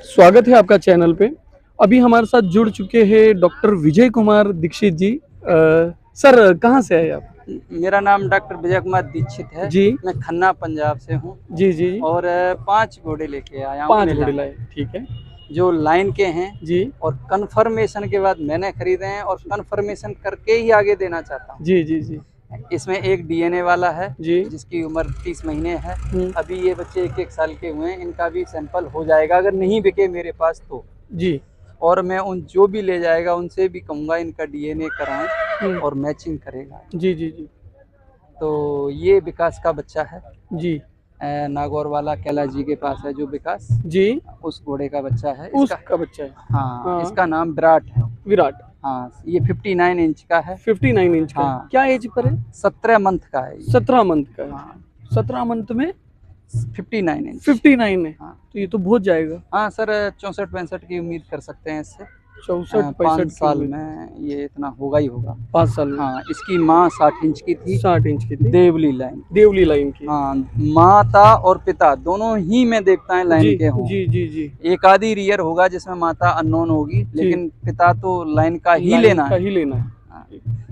स्वागत है आपका चैनल पे। अभी हमारे साथ जुड़ चुके हैं डॉक्टर विजय कुमार दीक्षित जी। सर कहाँ से आए आप? मेरा नाम डॉक्टर विजय कुमार दीक्षित है जी मैं खन्ना पंजाब से हूँ जी जी। और 5 घोड़े लेके आया हूँ 5 मेला घोड़े में, लाए, ठीक है जो लाइन के हैं जी और कन्फर्मेशन के बाद मैंने खरीदे हैं और कन्फर्मेशन करके ही आगे देना चाहता हूँ। जी जी जी इसमें एक डीएनए वाला है जी। जिसकी उम्र 30 महीने है। अभी ये बच्चे 1-1 साल के हुए हैं, इनका भी सैंपल हो जाएगा अगर नहीं बिके मेरे पास तो। जी और मैं उन जो भी ले जाएगा उनसे भी कहूँगा इनका डीएनए कराएं और मैचिंग करेगा। जी जी जी तो ये विकास का बच्चा है जी नागौर वाला कैलाश जी के पास है जो विकास, जी। उस घोड़े का बच्चा है उसका बच्चा है। हाँ, इसका नाम विराट है। विराट। हाँ, ये 59 इंच का है। 59 इंच का। हाँ। क्या एज पर है? 17 मंथ का है ये। 17 मंथ का है। हाँ, 17 मंथ में 59 इंच। 59 है। हाँ। तो ये तो बहुत जाएगा। हाँ सर, 64-65 की उम्मीद कर सकते हैं इससे। 64-65 साल में ये इतना होगा ही होगा। 5 साल में। हाँ, इसकी माँ 60 इंच की थी। 60 इंच की थी। देवली लाइन। देवली लाइन की। हाँ, माता और पिता दोनों ही में देखता है लाइन के हों। जी जी जी। एक आधी रियर होगा जिसमें माता अननोन होगी, लेकिन पिता तो लाइन का ही लेना है। ही लेना है।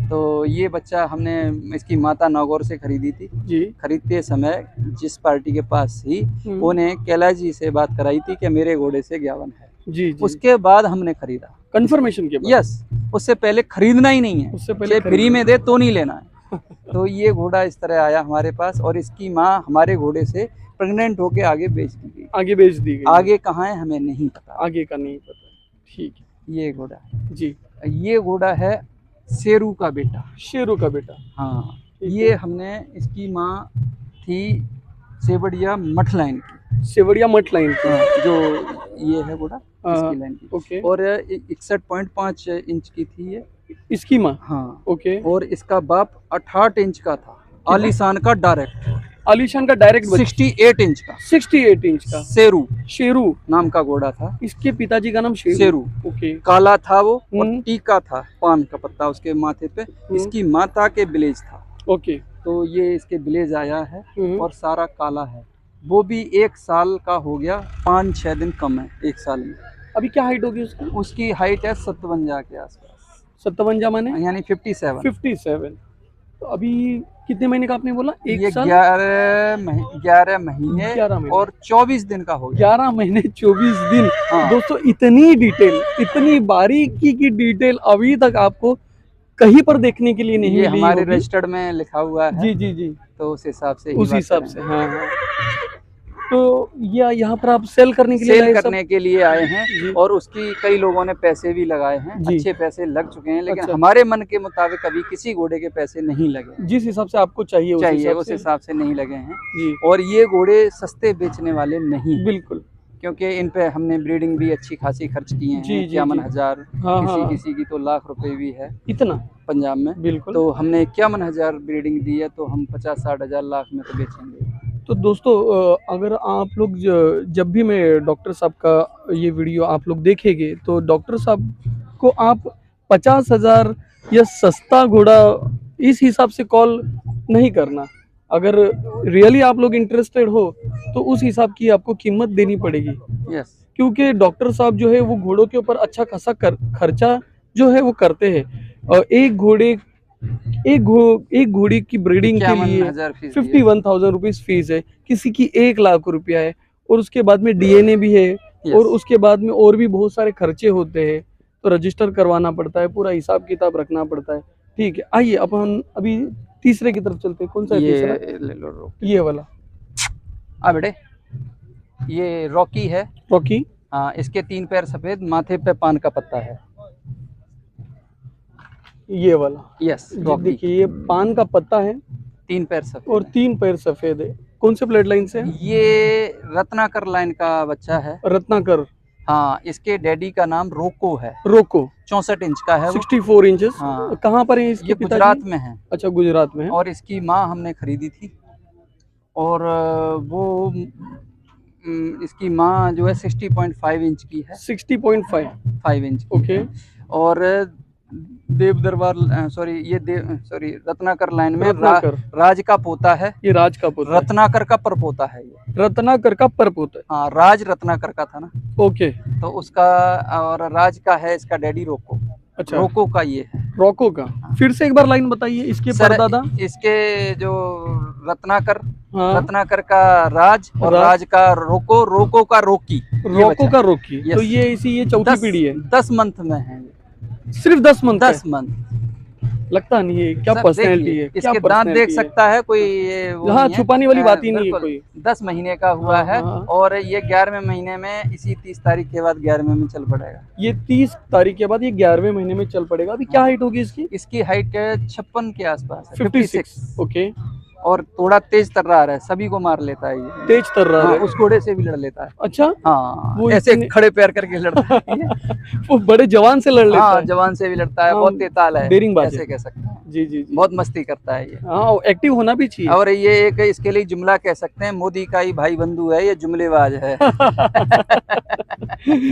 तो ये बच्चा हमने इसकी माता नागौर से खरीदी थी जी। खरीदते समय जिस पार्टी के पास थी उन्हें कैलाश जी से बात कराई थी कि मेरे घोड़े से 51 है। जी जी। उसके बाद हमने खरीदा कंफर्मेशन के बाद। यस, उससे पहले खरीदना ही नहीं है, उससे पहले फ्री में दे तो नहीं लेना है। तो ये घोड़ा इस तरह आया हमारे पास और इसकी माँ हमारे घोड़े से प्रेग्नेंट होके आगे बेच दी गई। आगे बेच दी गई। आगे कहाँ है हमें नहीं पता, आगे का नहीं पता। ठीक है। ये घोड़ा जी। ये घोड़ा है शेरू का बेटा। शेरू का बेटा। हाँ, ये हमने इसकी माँ थी सेवड़िया मठ लाइन की। सेवड़िया मठ लाइन की। हाँ, जो ये है घोड़ा इसकी लाइन की। ओके। और 61.5 इंच की थी ये इसकी माँ। हाँ ओके। और इसका बाप 68 इंच का था, आलीशान का डायरेक्ट। आलीशान का डायरेक्ट 68 इंच का। 68 इंच का। शेरू शेरू नाम का घोड़ा था। इसके पिताजी का नाम शेरू। ओके। काला था वो और टीका था पान का पत्ता उसके माथे पे। इसकी माता के विलेज था। ओके। तो ये इसके विलेज आया है और सारा काला है। वो भी 1 साल का हो गया, 5-6 दिन कम है 1 साल में। अभी क्या हाइट होगी उसकी? उसकी हाइट है 57 के आसपास। 57 माने यानी 57। तो अभी कितने महीने का आपने बोला? ये 11 महीने 11 महीने और 24 दिन का हो गया। 11 महीने 24 दिन। हाँ। दोस्तों इतनी डिटेल, इतनी बारीकी की डिटेल अभी तक आपको कहीं पर देखने के लिए नहीं मिली। ये हमारे रजिस्टर्ड में लिखा हुआ है। जी जी जी। तो उस हिसाब से उस हिसाब से। हाँ हाँ। तो यहाँ पर आप सेल करने के लिए आए हैं और उसकी कई लोगों ने पैसे भी लगाए हैं। अच्छे पैसे लग चुके हैं, लेकिन अच्छा। हमारे मन के मुताबिक अभी किसी घोड़े के पैसे नहीं लगे। जिस हिसाब से आपको चाहिए उस हिसाब से नहीं लगे हैं जी। और ये घोड़े सस्ते बेचने वाले नहीं, बिल्कुल, क्योंकि इन पे हमने ब्रीडिंग भी अच्छी खासी खर्च किए हैं। 51,000। किसी की तो लाख रुपए भी है इतना पंजाब में। बिल्कुल। तो हमने 51,000 ब्रीडिंग दी है, तो हम 50-60 हजार लाख में तो बेचेंगे। तो दोस्तों अगर आप लोग जब भी मैं डॉक्टर साहब का ये वीडियो आप लोग देखेंगे तो डॉक्टर साहब को आप 50,000 या सस्ता घोड़ा इस हिसाब से कॉल नहीं करना। अगर रियली आप लोग इंटरेस्टेड हो तो उस हिसाब की आपको कीमत देनी पड़ेगी। यस। क्योंकि डॉक्टर साहब जो है वो घोड़ों के ऊपर अच्छा खासा खर्चा जो है वो करते हैं। एक घोड़ी की ब्रीडिंग के लिए 51,000 रुपीज फीस है, किसी की 1 लाख रुपया है, और उसके बाद में डीएनए भी है। और उसके बाद में और भी बहुत सारे खर्चे होते हैं, तो रजिस्टर करवाना पड़ता है, पूरा हिसाब किताब रखना पड़ता है। ठीक है, आइए अपन अभी तीसरे की तरफ चलते हैं। कौन सा है तीसरा? ले लो ये वाला। बेटे ये रॉकी है। रॉकी। हाँ, इसके 3 पैर सफेद, माथे पे पान का पत्ता है। ये वाला। यस। देखिए ये पान का पत्ता है, 3 पैर सफेद और 3 पैर सफेद है। कौन से ब्लड लाइन से? ये रत्नाकर लाइन का बच्चा है। रत्नाकर। हाँ, इसके डैडी का नाम रोको है। रोको। 64 इंच का है। 64 इंचेस। हाँ। कहाँ पर है इसके? गुजरात में है। अच्छा, गुजरात में है। और इसकी माँ हमने खरीदी थी, और वो इसकी माँ जो है 60.5 इंच की है। 60.5 इंच। ओके। और देव दरबार, सॉरी ये रत्नाकर लाइन में राज का पोता है। ये राज का पोता, रत्नाकर का परपोता है ये। रत्नाकर का परपोता है। हाँ, राज रत्नाकर का था ना। ओके। तो उसका, और राज का है इसका डैडी रोको। अच्छा, रोको का ये है। रोको का। फिर से एक बार लाइन बताइए इसके परदादा। इसके जो रत्नाकर, हाँ। रत्नाकर का राज और राज का रोको, रोको का रोकी, रोको का रोकी। तो ये चौथी पीढ़ी है। 10 मंथ में है, सिर्फ 10 मंथ। 10 मंथ। लगता नहीं है, क्या पर्सनैलिटी है, क्या इसके दांत देख सकता है कोई, हाँ, छुपाने वाली बात ही नहीं है कोई। 10 महीने का हुआ है और ये 11वें महीने में, इसी 30 तारीख के बाद 11वें में चल पड़ेगा। ये 30 तारीख के बाद ये 11वें महीने में चल पड़ेगा। अभी क्या हाइट होगी इसकी? इसकी हाइट 56 के आसपास है, 56। ओके। और थोड़ा तेज तर्रार है, सभी को मार लेता है ये। तेज तर्रार है। उस घोड़े से भी लड़ लेता है। अच्छा, हाँ, वो ऐसे खड़े पैर करके लड़ता है। वो बड़े जवान से लड़ लेता है। जवान से भी लड़ता है। बहुत तेताल है, डेयरिंग बात ऐसे कह सकते हैं। जी जी जी, बहुत मस्ती करता है ये। हाँ, एक्टिव होना भी चाहिए। और ये एक इसके लिए जुमला कह सकते हैं, मोदी का ही भाई बंधु है, ये जुमलेबाज है।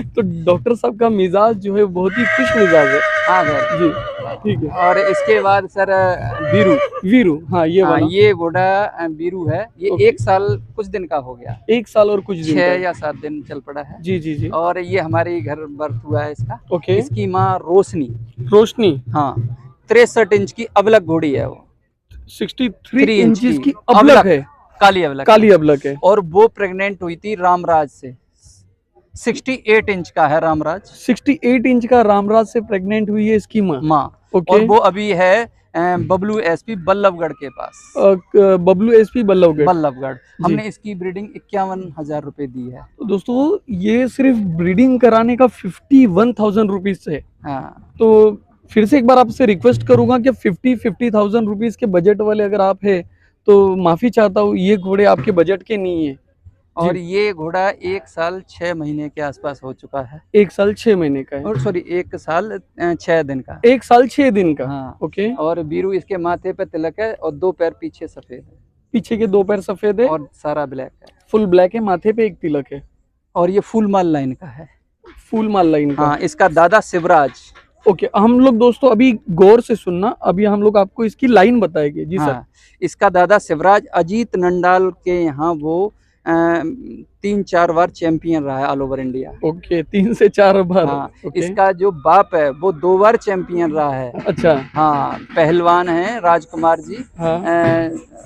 तो डॉक्टर साहब का मिजाज जो है बहुत ही खुश मिजाज है। हाँ सर जी, ठीक है। और इसके बाद सर वीरू। वीरू, हाँ, ये घोड़ा वीरू है। ये 1 साल कुछ दिन का हो गया। 1 साल और कुछ दिन, 6 या 7 दिन चल पड़ा है। जी जी जी। और ये हमारे घर बर्थ हुआ है इसका। ओके। इसकी माँ रोशनी। रोशनी, हाँ, 63 इंच की अबलग घोड़ी है वो। 63 इंचेस की अबलग है, काली अबलग, काली अबलग है। और वो प्रेग्नेंट हुई थी रामराज से। 68 इंच का है रामराज। 68 इंच का रामराज से प्रेग्नेंट हुई है इसकी माँ। ओके। और वो अभी है बबलू एसपी बल्लभगढ़ के पास। बबलू एसपी बल्लभगढ़। हमने इसकी ब्रीडिंग 51,000 रुपए दी है। तो दोस्तों, ये सिर्फ ब्रीडिंग कराने का 51,000 रुपीज है। हाँ। तो फिर से एक बार आपसे रिक्वेस्ट करूंगा कि 50,000 रुपीज के बजट वाले अगर आप है तो माफी चाहता हूँ, ये घोड़े आपके बजट के नहीं है। और ये घोड़ा 1 साल 6 महीने के आसपास हो चुका है। 1 साल 6 महीने का है। और सॉरी 1 साल 6 दिन का। 1 साल 6 दिन का। हाँ। ओके। और वीरू इसके माथे पे तिलक है और 2 पैर पीछे सफेद है। पीछे के 2 पैर सफेद है और सारा ब्लैक है, फुल ब्लैक है। माथे पे एक तिलक है। और ये फुल माल लाइन का है। फुल माल लाइन का। हाँ, इसका दादा शिवराज। ओके, हम लोग दोस्तों अभी गौर से सुनना, अभी हम लोग आपको इसकी लाइन बताएंगे। जी सर। इसका दादा शिवराज अजीत नंडाल के यहाँ वो 3-4 बार चैंपियन रहा है ऑल ओवर इंडिया। ओके, 3 से 4 बार। हाँ। इसका जो बाप है वो 2 बार चैंपियन रहा है। अच्छा। हाँ, पहलवान है राजकुमार जी। हाँ।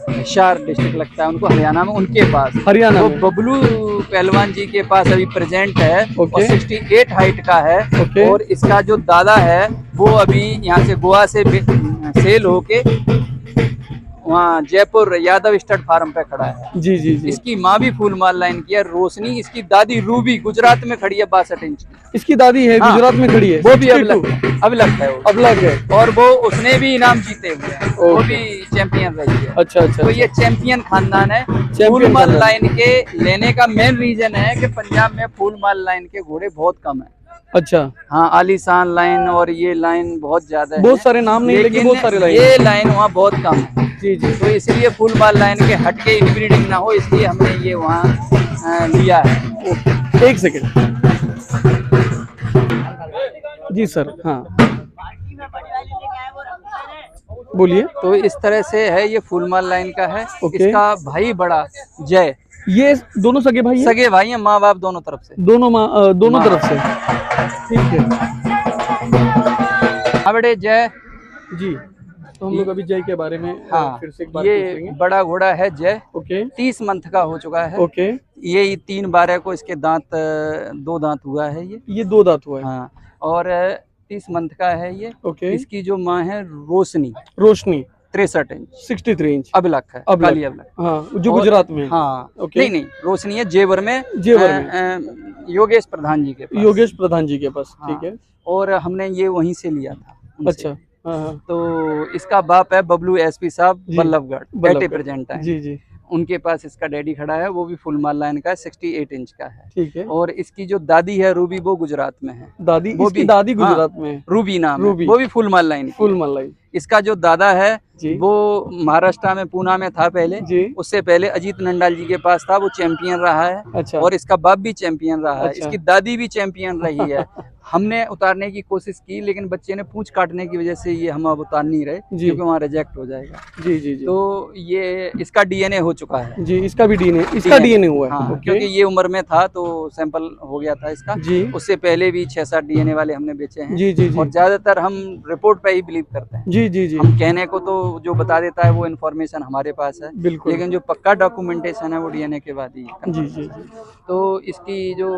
हिसार डिस्ट्रिक्ट लगता है उनको, हरियाणा में, उनके पास। हरियाणा में बबलू पहलवान जी के पास अभी प्रेजेंट है। और 68 हाइट का है। और इसका जो दादा है वो अभी यहाँ से गोवा से सेल होके वहाँ जयपुर यादव स्टड फार्म पे खड़ा है। जी जी जी। इसकी माँ भी फुल माल लाइन की है, रोशनी। इसकी दादी रूबी गुजरात में खड़ी है 62 इंच की। इसकी दादी है। हाँ, गुजरात में खड़ी है। वो भी अबलग है वो। अबलग है। और वो उसने भी इनाम जीते हुए हैं, वो भी चैंपियन रही है। अच्छा अच्छा। तो ये चैंपियन खानदान है। फुल माल लाइन के लेने का मेन रीजन है कि पंजाब में फुल माल लाइन के घोड़े बहुत कम है। अच्छा। हाँ, आलीशान लाइन और ये लाइन बहुत ज्यादा है। बहुत सारे नाम नहीं, लेकिन बहुत सारे लाइन, ये लाइन वहाँ बहुत कम है। जी जी। तो इसलिए फुल माल लाइन के हटके इनब्रीडिंग ना हो, इसलिए हमने ये वहाँ लिया है। एक सेकेंड। जी सर। हाँ, बोलिए। तो इस तरह से है, ये फुल माल लाइन का है। इसका भाई बड़ा जय। ये दोनों सगे भाई हैं? सगे भाई हैं, माँ बाप दोनों तरफ से। दोनों तरफ से। ठीक है। बड़े जय जी। तो हम लोग अभी जय के बारे में फिर से एक बार ये बड़ा घोड़ा है जय। ओके। 30 मंथ का हो चुका है। ओके। ये 3/12 को इसके दांत 2 दांत हुआ है। ये 2 दांत हुआ है। हाँ। और 30 मंथ का है ये। ओके। इसकी जो माँ है रोशनी। 63 इंच 63 इंच अबलग है, काली अबलग। हाँ, जो गुजरात में। हाँ। नहीं, रोशनी है जेवर में। योगेश प्रधान जी के पास। योगेश प्रधान जी के पास। ठीक है। और हमने ये वहीं से लिया था। अच्छा। हाँ। तो इसका बाप है बबलू एसपी साहब बल्लभगढ़ प्रेजेंट है। जी जी। उनके पास इसका डैडी खड़ा है, वो भी फुल माल लाइन का है, 68 इंच का है। ठीक है। और इसकी जो दादी है रूबी, वो गुजरात में है। दादी, वो भी दादी गुजरात में है। रूबी नाम, वो भी फुल माल लाइन। इसका जो दादा है जी वो महाराष्ट्र में पूना में था पहले, जी उससे पहले अजीत नंडाल जी के पास था, वो चैंपियन रहा है। अच्छा और इसका बाप भी चैंपियन रहा है, अच्छा इसकी दादी भी चैंपियन रही है। हमने उतारने की कोशिश की लेकिन बच्चे ने पूंछ काटने की वजह से ये हम अब उतार नहीं रहे, जी क्योंकि वहाँ रिजेक्ट हो जाएगा। जी जी जी तो ये इसका डीएनए हो चुका है। जी इसका भी डीएनए, इसका डीएनए हुआ है। हाँ, ओके क्योंकि ये उम्र में था तो सैंपल हो गया था इसका। जी उससे पहले भी 6-7 डीएनए वाले हमने बेचे हैं। जी जी जी और ज्यादातर हम रिपोर्ट पे ही बिलीव करते हैं। जी जी जी हम कहने को तो जो बता देता है वो इन्फॉर्मेशन हमारे पास है, बिल्कुल लेकिन जो पक्का डॉक्यूमेंटेशन है वो डीएनए के बाद ही है। जी जी जी तो इसकी जो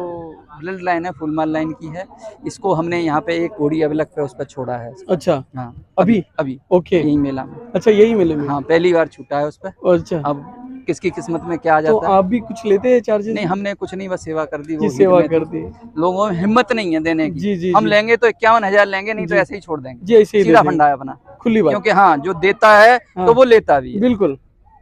ब्लड लाइन है फुलमाल लाइन की है, इसको हमने यहाँ पे एक घोड़ी अभी पे उस पर छोड़ा है। अच्छा हाँ, अभी अभी ओके यही मेला में। अच्छा यही मिले में हाँ, पहली बार छूटा है उस पर। अच्छा अब किसकी किस्मत में क्या आ तो जाता है। आप भी कुछ लेते हैं चार्जेस? नहीं, हमने कुछ नहीं, बस सेवा कर दी। जी वो सेवा हित में कर दी लोगों में हिम्मत नहीं है देने की। जी जी हम जी लेंगे तो 51,000 लेंगे, नहीं तो जी ऐसे ही छोड़ देंगे। जी ऐसे ही दे सीधा देंगे। फंडा है अपना, खुली बात क्योंकि हाँ, जो देता है हाँ तो वो लेता भी है। बिल्कुल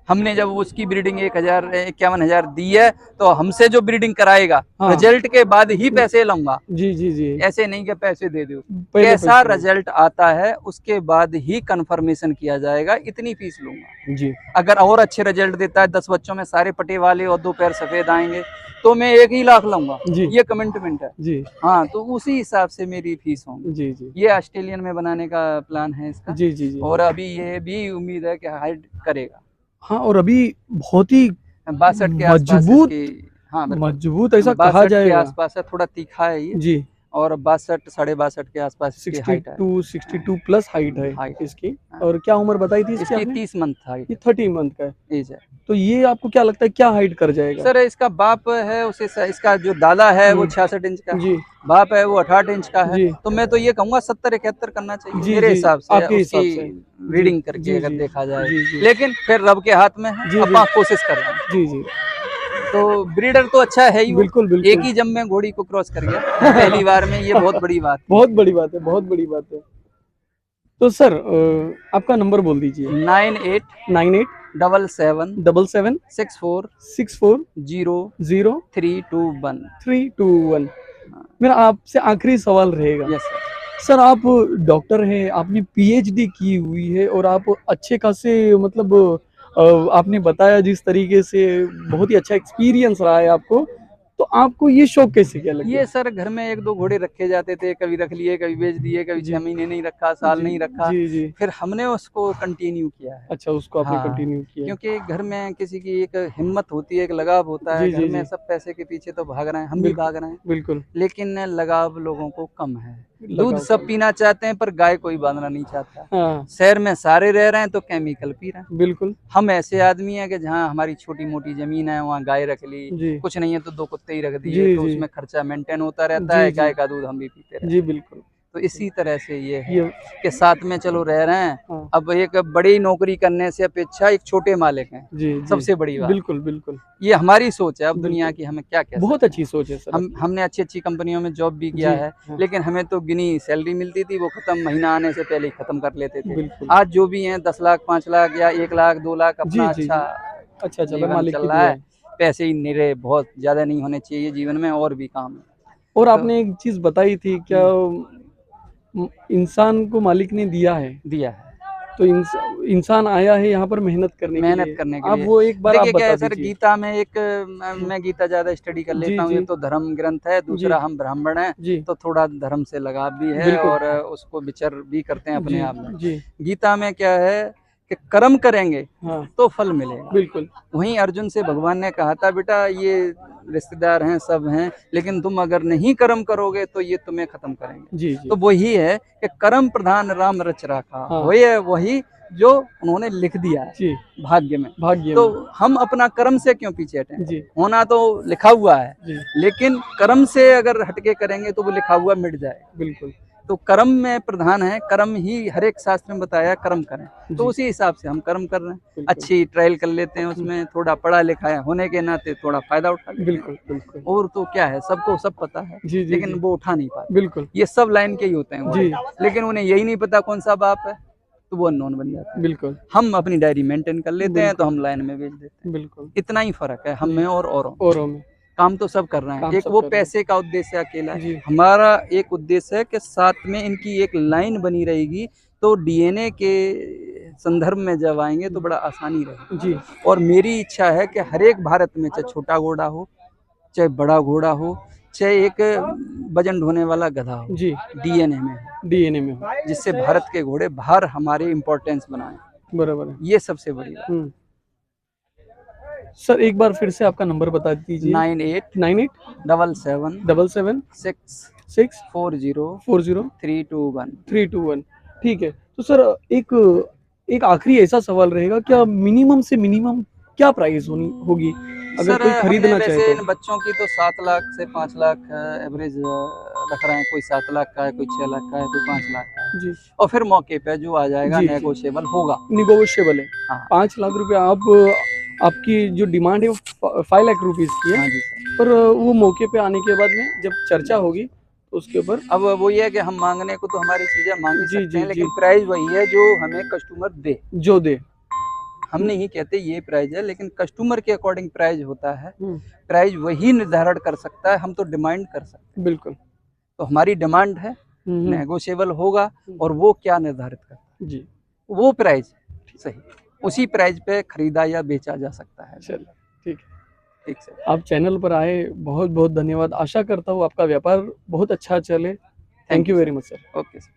हमने जब उसकी ब्रीडिंग 51,000 दी है, तो हमसे जो ब्रीडिंग कराएगा हाँ रिजल्ट के बाद ही पैसे लूंगा। जी जी जी ऐसे नहीं कि पैसे दे दो। पहले कैसा पैसे रिजल्ट आता है उसके बाद ही कंफर्मेशन किया जाएगा, इतनी फीस लूंगा। जी अगर और अच्छे रिजल्ट देता है, 10 बच्चों में सारे पटे वाले और 2 पैर सफेद आएंगे, तो मैं 1 ही लाख लूंगा। जी ये कमिटमेंट है। जी हाँ, तो उसी हिसाब से मेरी फीस होगी। जी जी ये ऑस्ट्रेलियन में बनाने का प्लान है इसका। जी जी जी और अभी ये भी उम्मीद है कि हाइट करेगा। हाँ और अभी बहुत ही 62 के आसपास मजबूत इसकी। हाँ, बिल्कुल। मजबूत ऐसा कहा 62 के जाएगा आसपास है, थोड़ा तीखा है ये। जी और 62 साढ़े 62 के आसपास इसकी हाइट है। 62 प्लस हाइट है हाइट इसकी। और क्या उम्र बताई थी इसकी इसकी आपने? 30 मंथ हाइट ये 30 मंथ का है। एज है। तो ये आपको क्या लगता है क्या हाइट कर जाएगा? सर, इसका बाप है उसे इसका जो दादा है वो 66 इंच का, जी बाप है वो 68 इंच का है। जी तो मैं तो ये कहूँगा 70-71 करना चाहिए जी मेरे जी हिसाब से, आपके हिसाब उसकी से रीडिंग जी करके अगर जी देखा जाए। जी जी लेकिन फिर रब के हाथ में है, जी अपना कोशिश कर रहे हैं। जी जी तो ब्रीडर तो अच्छा है ही वो। बिल्कुल बिल्कुल एक ही जम में घोड़ी को क्रॉस कर गया पहली बार में, ये बहुत बड़ी बात है। बहुत बड़ी बात है, बहुत बड़ी बात है। तो सर आपका नंबर बोल दीजिए। 9877 77 64 64 0 0 321। 321। मेरा आपसे आखिरी सवाल रहेगा। Yes sir. सर आप डॉक्टर हैं, आपने पीएचडी की हुई है और आप अच्छे खासे मतलब आपने बताया जिस तरीके से बहुत ही अच्छा एक्सपीरियंस रहा है आपको, तो आपको ये शौक कैसे क्या लगा? ये सर घर में 1-2 घोड़े रखे जाते थे, कभी रख लिए, कभी बेच दिए, कभी 6 महीने नहीं रखा, साल नहीं रखा। जी जी फिर हमने उसको कंटिन्यू किया है। अच्छा उसको आपने हाँ, कंटिन्यू किया। क्योंकि घर में किसी की एक हिम्मत होती है, एक लगाव होता है। जी घर जी में जी सब पैसे के पीछे तो भाग रहे हैं, हम भी भाग रहे हैं, बिल्कुल लेकिन लगाव लोगों को कम है। लगाव दूध सब पीना चाहते हैं पर गाय कोई बांधना नहीं चाहता। हाँ शहर में सारे रह रहे हैं तो केमिकल पी रहे हैं। बिल्कुल हम ऐसे आदमी हैं कि जहाँ हमारी छोटी मोटी जमीन है वहाँ गाय रख ली, जी कुछ नहीं है तो 2 कुत्ते ही रख जी दिए, तो जी उसमें खर्चा मेंटेन होता रहता जी है, जी गाय का दूध हम भी पीते रहते हैं। जी बिल्कुल तो इसी तरह से ये है ये कि साथ में चलो रह रहे हैं। हाँ अब एक बड़ी नौकरी करने से अपेक्षा एक छोटे मालिक हैं, जी जी सबसे बड़ी बात। बिल्कुल बिल्कुल ये हमारी सोच है। अब दुनिया बिल्कुल। की हमें क्या कह बहुत सकते अच्छी सोच है सर हैं। हमने अच्छी कंपनियों में जॉब भी किया जी है, हाँ लेकिन हमें तो गिनी सैलरी मिलती थी, वो खत्म महीना आने से पहले ही खत्म कर लेते थे। बिल्कुल आज जो भी हैं 10 लाख 5 लाख या 1 लाख 2 लाख जी अपना जी जी अच्छा चला जीवन मालिक चल की रहा दुआ है। है। पैसे ही निरे बहुत ज्यादा नहीं होने चाहिए जीवन में, और भी काम है। और तो आपने एक चीज बताई थी क्या इंसान को मालिक ने दिया है, दिया है तो इंसान आया है यहाँ पर मेहनत करने के मेहनत लिए। करने के आप लिए। वो एक बार आप देखिए क्या बता है सर, दीजिए। गीता में एक मैं गीता ज्यादा स्टडी कर जी लेता हूँ, जी ये तो धर्म ग्रंथ है, जी दूसरा हम ब्राह्मण हैं जी तो थोड़ा धर्म से लगाव भी है बिल्कुल और उसको विचार भी करते हैं अपने जी आप में। जी गीता में क्या है कि कर्म करेंगे हाँ तो फल मिलेगा। बिल्कुल वहीं अर्जुन से भगवान ने कहा था, बेटा ये रिश्तेदार हैं, सब हैं, लेकिन तुम अगर नहीं कर्म करोगे तो ये तुम्हें खत्म करेंगे। जी जी तो वही है कि कर्म प्रधान राम रच राखा, हाँ वही जो उन्होंने लिख दिया है जी भाग्य में। भाग्य तो में हम अपना कर्म से क्यों पीछे हटें? जी होना तो लिखा हुआ है, जी लेकिन कर्म से अगर हटके करेंगे तो वो लिखा हुआ मिट जाएगा। बिल्कुल तो कर्म में प्रधान है, कर्म ही हर एक शास्त्र में बताया कर्म करें, तो जी उसी हिसाब से हम कर्म कर रहे हैं। बिल्कुल अच्छी ट्रायल कर लेते हैं, उसमें थोड़ा पढ़ा लिखा है होने के नाते थोड़ा फायदा उठा लेते हैं। बिल्कुल बिल्कुल और तो क्या है, सबको सब पता है, जी जी लेकिन जी वो उठा नहीं पाते। बिल्कुल ये सब लाइन के ही होते हैं जी घोड़े, लेकिन उन्हें यही नहीं पता कौन सा बाप है, तो वो अननोन बन जाता है। बिल्कुल हम अपनी डायरी मेंटेन कर लेते हैं तो हम लाइन में भेज देते हैं। बिल्कुल इतना ही फर्क है हम में और औरों में। औरों में काम तो सब कर रहे हैं, काम एक सब वो कर रहे हैं। पैसे का उद्देश्य अकेला है, जी हमारा एक उद्देश्य है कि साथ में इनकी एक लाइन बनी रहेगी तो डीएनए के संदर्भ में जब आएंगे तो बड़ा आसानी रहेगा जी। और मेरी इच्छा है कि हर एक भारत में, चाहे छोटा घोड़ा हो, चाहे बड़ा घोड़ा हो, चाहे एक वजन ढोने वाला गधा हो, जी, डीएनए में हो, डीएनए में हो, जिससे भारत के घोड़े बाहर हमारे इम्पोर्टेंस बनाए। बराबर है। ये सबसे बड़ी बात। सर एक बार फिर से आपका नंबर बता दीजिए। 98 77 6 6 40 321। ठीक है। तो सर एक आखिरी ऐसा सवाल रहेगा, क्या मिनिमम से मिनिमम क्या प्राइस होगी अगर सर कोई खरीदना वैसे चाहे इन बच्चों की तो 7 लाख से 5 लाख एवरेज रख रहे हैं। कोई 7 लाख का है, कोई 6 लाख का है, कोई 5 लाख का है। जी। और फिर मौके पे जो आ जाएगा जी, नेगोशिएबल होगा। निगोशिएबल है। हाँ। 5 लाख रुपए आपकी जो डिमांड है वो 5 लाख रुपीस की है। हाँ जी सर। पर वो मौके पे आने के बाद में जब चर्चा होगी तो उसके ऊपर अब वो ये है कि हम मांगने को तो हमारी चीजें मांग ही जी, सकते हैं, जी, लेकिन जी। प्राइस वही है जो हमें कस्टमर दे। जो दे। हम नहीं कहते ये प्राइस है, लेकिन कस्टमर के अकॉर्डिंग प्राइस होता है। हम्म, प्राइस वही निर्धारण कर सकता है, हम तो डिमांड कर सकते हैं। बिल्कुल। तो हमारी डिमांड है, नेगोशिएबल होगा और वो क्या निर्धारित करता है जी, वो प्राइस सही, उसी प्राइस पे खरीदा या बेचा जा सकता है। चलिए ठीक है। ठीक सर। आप चैनल पर आए, बहुत बहुत धन्यवाद। आशा करता हूँ आपका व्यापार बहुत अच्छा चले। Thank you very much sir. Okay sir.